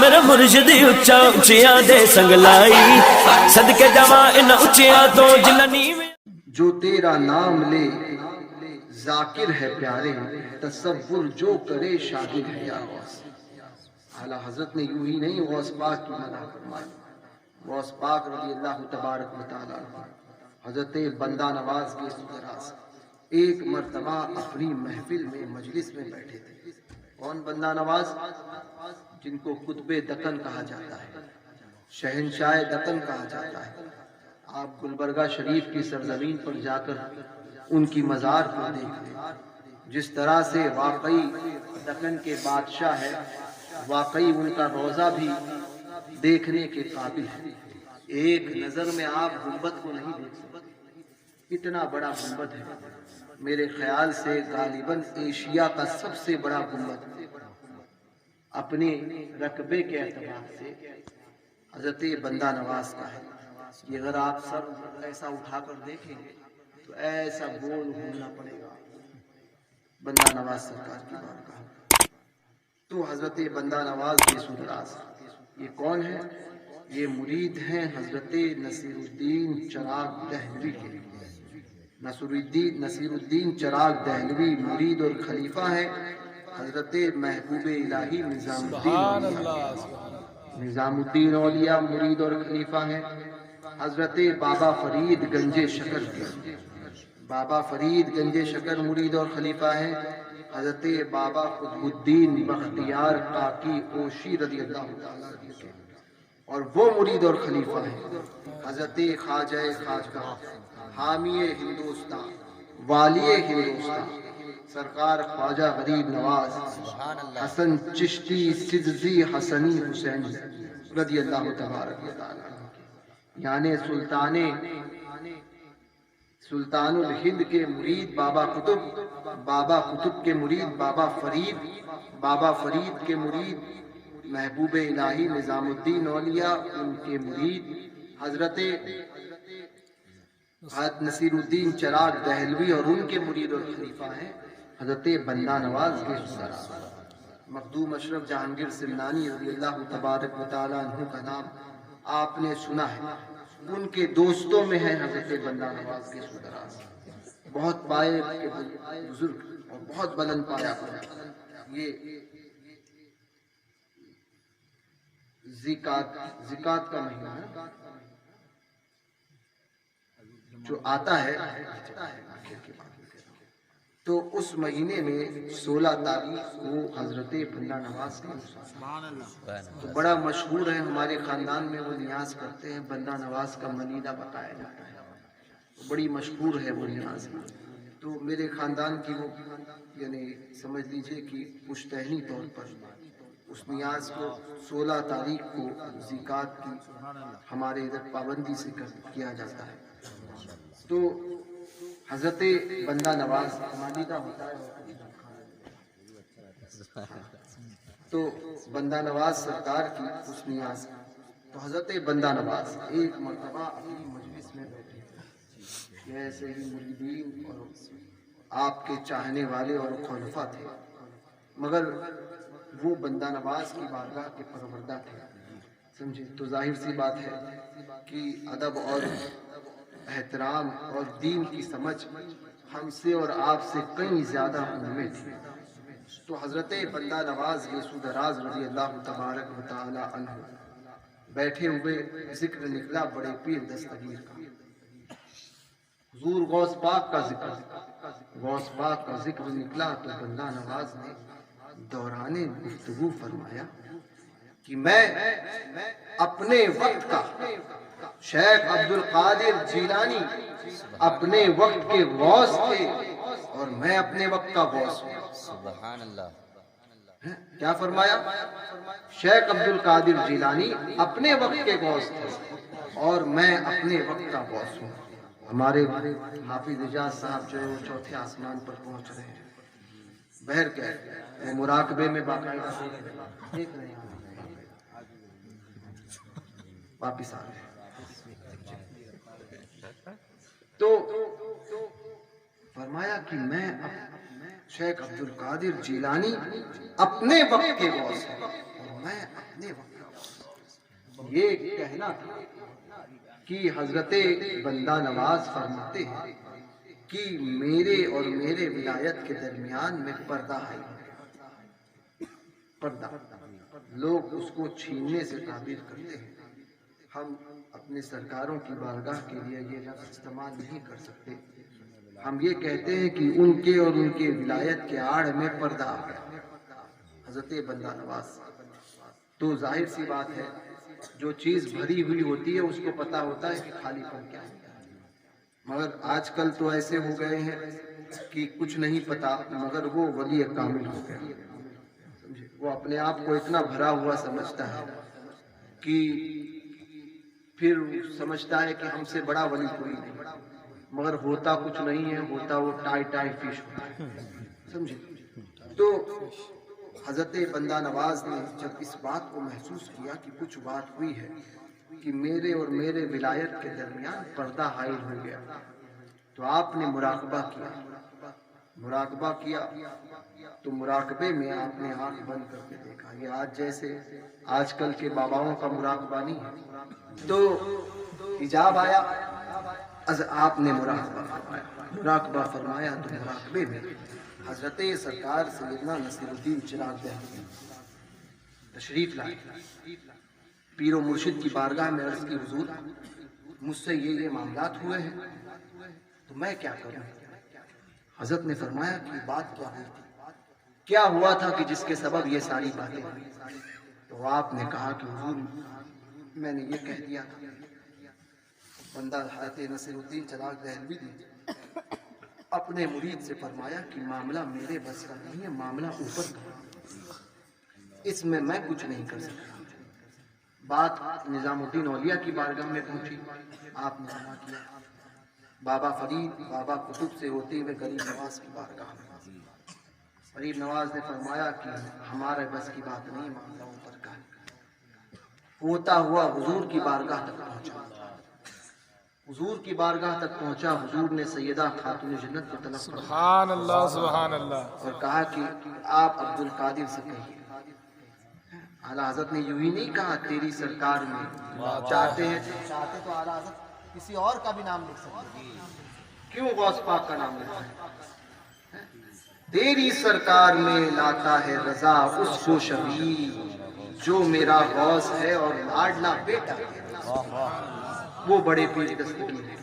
میرے مرشدی اچا اچیاں دے سنگ لائی صدقے جاواں ان اچیاں تو جنانی جو تیرا نام لے ذاکر ہے پیارے، تصور جو کرے شاکر ہے یا غوث۔ اعلیٰ حضرت نے یوں ہی نہیں غوث پاک کی مدح فرمائی۔ غوث پاک رضی اللہ تبارک و تعالیٰ عنہ حضرت بندہ نواز کے سدراز ایک مرتبہ اپنی محفل میں مجلس میں بیٹھے تھے۔ کون بندہ نواز؟ جن کو قطب دکن کہا جاتا ہے، شہنشاہ دکن کہا جاتا ہے۔ آپ گلبرگہ شریف کی سرزمین پر جا کر ان کی مزار کو دیکھ لیں، جس طرح سے واقعی دکن کے بادشاہ ہے، واقعی ان کا روضہ بھی دیکھنے کے قابل ہے۔ ایک نظر میں آپ گنبد کو نہیں دیکھ سکتے، اتنا بڑا گنبد ہے۔ میرے خیال سے غالباً ایشیا کا سب سے بڑا گنبد اپنے رقبے کے اعتبار سے حضرت بندہ نواز کا ہے۔ یہ اگر آپ سر ایسا اٹھا کر دیکھیں گے تو ایسا گول گھومنا پڑے گا بندہ نواز سرکار کی بارگاہ۔ تو حضرت بندہ نواز کے سدراز یہ کون ہے؟ یہ مرید ہیں حضرت نصیر الدین چراغ دہلوی کے۔ نصیر الدین چراغ دہلوی مرید اور خلیفہ ہیں حضرت محبوب الہی نظام الدین اولیاء مرید اور خلیفہ ہیں حضرت بابا فرید گنج شکر کے۔ بابا فرید گنج شکر مرید اور خلیفہ ہیں حضرت بابا قطب الدین بختیار کاکی اوشی رضی اللہ تعالیٰ عنہ کے، اور وہ مرید اور خلیفہ ہیں حضرت خواجہ خواجہ حامی ہندوستان والی ہندوستان سرکار خواجہ غریب نواز حسن چشتی سدزی حسنی حسینی رضی اللہ تبارک و تعالیٰ عنہ کے، یعنی سلطان الہند کے مرید بابا قطب، بابا قطب کے مرید بابا فرید، بابا فرید کے مرید محبوب الہی نظام الدین اولیاء، ان کے مرید حضرت نصیر الدین چراغ دہلوی، اور ان کے مرید اور خلیفہ ہیں حضرت بندہ نواز کے سدراز مخدوم اشرف جہانگیر سمنانی رضی اللہ تبارک و تعالیٰ عنہ کا نام آپ نے سنا ہے۔ ان کے دوستوں میں ہے حضرت بندہ نواز کے سدراز، بہت پائے کے بزرگ اور بہت بلند پایا کرتے۔ یہ زکات کا مہینہ ہے جو آتا ہے، تو اس مہینے میں 16 تاریخ کو حضرت بندہ نواز کا تو بڑا مشہور ہے، ہمارے خاندان میں وہ نیاز کرتے ہیں، بندہ نواز کا ملیدہ بتایا جاتا ہے، بڑی مشہور ہے وہ نیاز۔ تو میرے خاندان کی وہ یعنی سمجھ لیجئے کہ پشتہنی طور پر اس نیاز کو 16 تاریخ کو زکات کی ہمارے ادھر پابندی سے کیا جاتا ہے۔ تو حضرت بندہ نواز مالیدہ ہوتا ہے، تو بندہ نواز سرکار کی اس نیاز، تو حضرت بندہ نواز ایک مرتبہ اپنی مجلس میں بیٹھے تھے، ایسے ہی مریدین اور آپ کے چاہنے والے اور خلفاء تھے، مگر وہ بندہ نواز کی بارگاہ کے پروردہ تھے، سمجھے؟ تو ظاہر سی بات ہے کہ ادب اور احترام اور دین کی سمجھ ہم سے اور آپ سے کئی زیادہ ان میں تھی۔ تو حضرت بندہ نواز یسوع دراز رضی اللہ تبارک و تعالی عنہ بیٹھے ہوئے ذکر نکلا بڑے پیر دستگیر کا، حضور غوث پاک کا ذکر نکلا، تو بندہ نواز نے دوران گفتگو فرمایا کہ میں اپنے وقت کا شیخ عبد القادر جیلانی اپنے وقت کے غوث تھے اور میں اپنے وقت کا غوث ہوں۔ سبحان اللہ۔ کیا فرمایا؟ شیخ عبد القادر جیلانی اپنے وقت کے غوث تھے اور میں اپنے وقت کا غوث ہوں۔ ہمارے حافظ اجاز صاحب جو ہے وہ چوتھے آسمان پر پہنچ رہے ہیں، بہر کے مراقبے میں باقاعدہ دیکھ رہے ہیں، واپس آ رہے ہیں۔ تو فرمایا کہ میں شیخ عبد القادر جیلانی اپنے وقت کے غوث ہیں اور میں کہنے والا یہ کہنا تھا کہ حضرت بندہ نواز فرماتے ہیں کہ میرے اور میرے ولایت کے درمیان میں پردہ ہے. پردہ لوگ اس کو چھیننے سے تعبیر کرتے ہیں. ہم اپنے سرکاروں کی بارگاہ کے لیے یہ لفظ استعمال نہیں کر سکتے. ہم یہ کہتے ہیں کہ ان کے اور ان کے ولایت کے آڑ میں پردہ آ گیا حضرت بندہ نواز. تو ظاہر سی بات ہے جو چیز بھری ہوئی ہوتی ہے اس کو پتا ہوتا ہے کہ خالی پن کیا ہے. مگر آج کل تو ایسے ہو گئے ہیں کہ کچھ نہیں پتا مگر وہ ولی کامل ہو گیا. وہ اپنے آپ کو اتنا بھرا ہوا سمجھتا ہے کہ پھر سمجھتا ہے کہ ہم سے بڑا ولی کوئی نہیں. مگر ہوتا کچھ نہیں ہے, ہوتا وہ ٹائی فش ہوتا ہے. سمجھے؟ تو حضرت بندہ نواز نے جب اس بات کو محسوس کیا کہ کچھ بات ہوئی ہے کہ میرے اور میرے ولایت کے درمیان پردہ حائل ہو گیا, تو آپ نے مراقبہ کیا. تو مراقبے میں آپ نے آنکھ بند کر کے دیکھا. یہ آج جیسے آج کل کے باباؤں کا مراقبہ نہیں ہے. تو حجاب آیا, آپ نے مراقبہ فرمایا. تو مراقبے میں حضرت سرکار سیدنا نصیر الدین چراغ دہلوی تشریف لائے. پیر و مرشد کی بارگاہ میں عرض کی حضور مجھ سے یہ معاملات ہوئے ہیں تو میں کیا کروں. حضرت نے فرمایا کہ بات کیا ہوئی تھی, کیا ہوا تھا کہ جس کے سبب یہ ساری باتیں ہوئی. تو آپ نے کہا کہ حضور میں نے یہ کہہ دیا تھا. بندہ حضرت نصیر الدین چراغ دہلوی نے اپنے مرید سے فرمایا کہ معاملہ میرے بس کا نہیں ہے, معاملہ اوپر کا, اس میں کچھ نہیں کر سکتا. بات نظام الدین اولیاء کی بارگاہ میں پہنچی. آپ نے سنا کیا بابا فرید بابا قطب سے ہوتے ہوئے غریب نواز کی بارگاہ میں. غریب نواز نے فرمایا کہ ہمارے بس کی بات نہیں, معاملہ اوپر کا. ہوتا ہوا حضور کی بارگاہ تک پہنچا. حضور کی بارگاہ تک پہنچا. حضور نے سیدہ خاتون جنت کو طلب فرمایا. سبحان اللہ سبحان اللہ. اور کہا کہ آپ عبد القادر سے کہیے. اعلیٰ حضرت نے یوں ہی نہیں کہا تیری سرکار میں, چاہتے تو اعلیٰ حضرت کسی اور کا بھی نام لکھ سکتے ہیں, کیوں غوث پاک کا نام لکھا ہے. تیری سرکار میں لاتا ہے رضا اس کو شبیہ جو میرا غوث ہے اور لاڈلا بیٹا ہے. وہ بڑے پیر دستگیر ہے.